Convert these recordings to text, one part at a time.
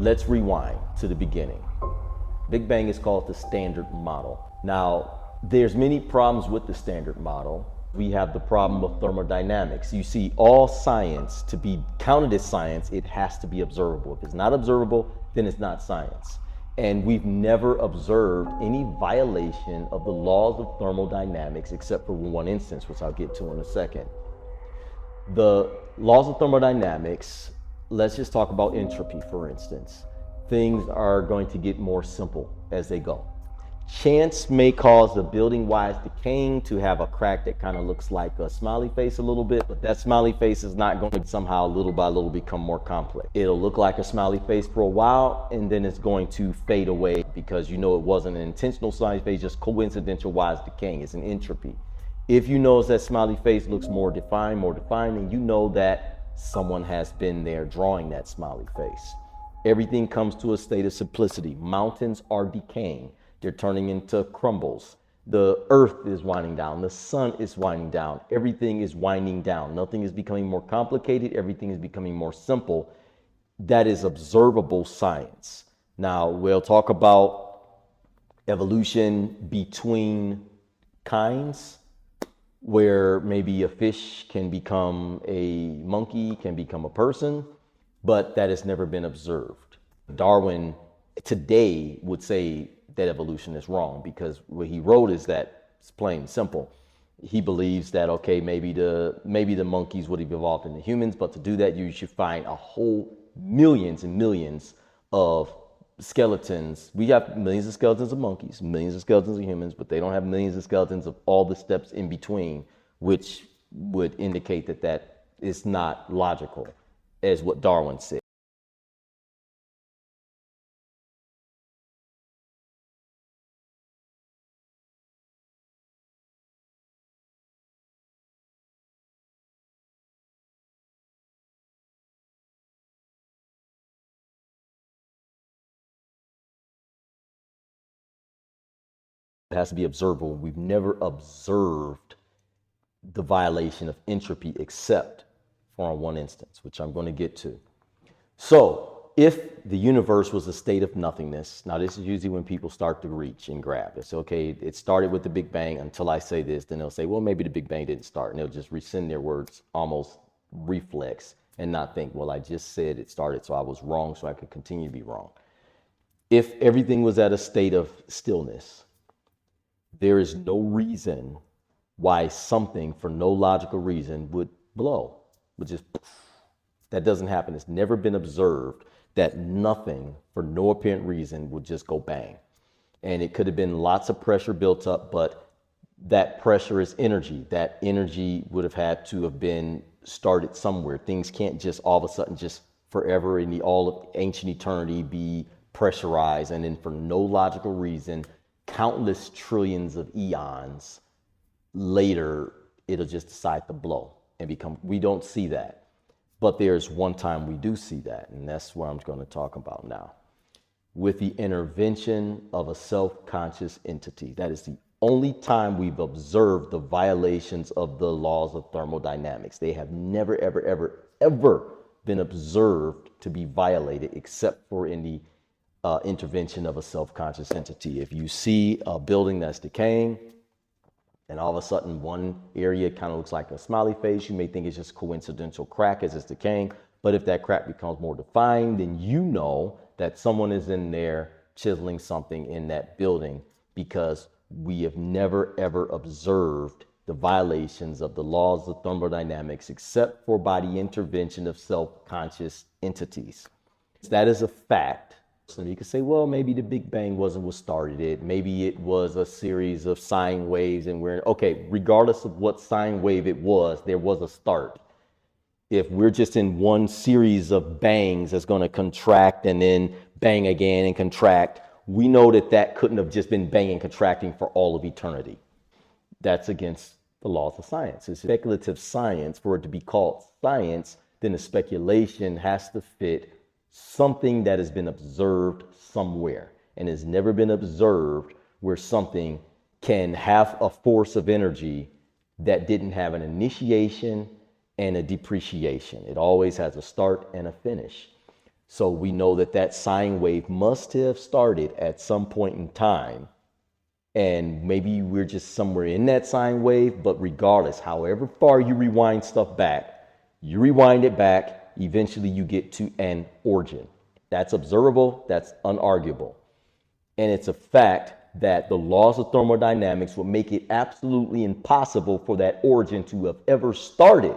Let's rewind to the beginning. Big Bang is called the standard model. Now, there's many problems with the standard model. We have the problem of thermodynamics. You see, all science, to be counted as science, it has to be observable. If it's not observable, then it's not science. And we've never observed any violation of the laws of thermodynamics except for one instance, which I'll get to in a second. The laws of thermodynamics, let's just talk about entropy, for instance. Things are going to get more simple as they go. Chance may cause the building-wise decaying to have a crack that kind of looks like a smiley face a little bit, but that smiley face is not going to somehow little by little become more complex. It'll look like a smiley face for a while, and then it's going to fade away because you know it wasn't an intentional smiley face, just coincidental-wise decaying. It's an entropy. If you notice that smiley face looks more defined, then you know that someone has been there drawing that smiley face. Everything comes to a state of simplicity. Mountains are decaying. They're turning into crumbles. The earth is winding down. The sun is winding down. Everything is winding down. Nothing is becoming more complicated. Everything is becoming more simple. That is observable science. Now, we'll talk about evolution between kinds, where maybe a fish can become a monkey, can become a person, but that has never been observed. Darwin today would say that evolution is wrong because what he wrote is that it's plain and simple. He believes that, okay, maybe the monkeys would have evolved into humans, but to do that, you should find a whole millions and millions of skeletons. We have millions of skeletons of monkeys, millions of skeletons of humans, but they don't have millions of skeletons of all the steps in between, which would indicate that that is not logical, as what Darwin said. It has to be observable. We've never observed the violation of entropy except for one instance, which I'm going to get to. So if the universe was a state of nothingness, now this is usually when people start to reach and grab. It's okay, it started with the Big Bang until I say this, then they'll say, well, maybe the Big Bang didn't start, and they'll just rescind their words, almost reflex, and not think, well, I just said it started, so I was wrong, so I could continue to be wrong. If everything was at a state of stillness, there is no reason why something, for no logical reason, would blow, would just, that doesn't happen. It's never been observed that nothing, for no apparent reason, would just go bang. And it could have been lots of pressure built up, but that pressure is energy. That energy would have had to have been started somewhere. Things can't just all of a sudden just forever in the all of ancient eternity be pressurized and then for no logical reason, countless trillions of eons later, it'll just decide to blow and become, we don't see that. But there's one time we do see that, and that's what I'm going to talk about now. With the intervention of a self-conscious entity. That is the only time we've observed the violations of the laws of thermodynamics. They have never, ever, ever, ever been observed to be violated except for in the intervention of a self-conscious entity. If you see a building that's decaying and all of a sudden one area kind of looks like a smiley face, you may think it's just coincidental crack as it's decaying. But if that crack becomes more defined, then you know that someone is in there chiseling something in that building, because we have never ever observed the violations of the laws of thermodynamics except for by the intervention of self-conscious entities. That is a fact. So you could say, well, maybe the Big Bang wasn't what started it. Maybe it was a series of sine waves and okay, regardless of what sine wave it was, there was a start. If we're just in one series of bangs that's going to contract and then bang again and contract, we know that that couldn't have just been banging and contracting for all of eternity. That's against the laws of science. It's speculative science. For it to be called science, then the speculation has to fit something that has been observed somewhere and has never been observed where something can have a force of energy that didn't have an initiation and a depreciation. It always has a start and a finish. So we know that that sine wave must have started at some point in time. And maybe we're just somewhere in that sine wave, but regardless, however far you rewind stuff back, you rewind it back, eventually you get to an origin. That's observable, that's unarguable. And it's a fact that the laws of thermodynamics would make it absolutely impossible for that origin to have ever started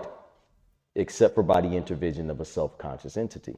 except for by the intervention of a self-conscious entity.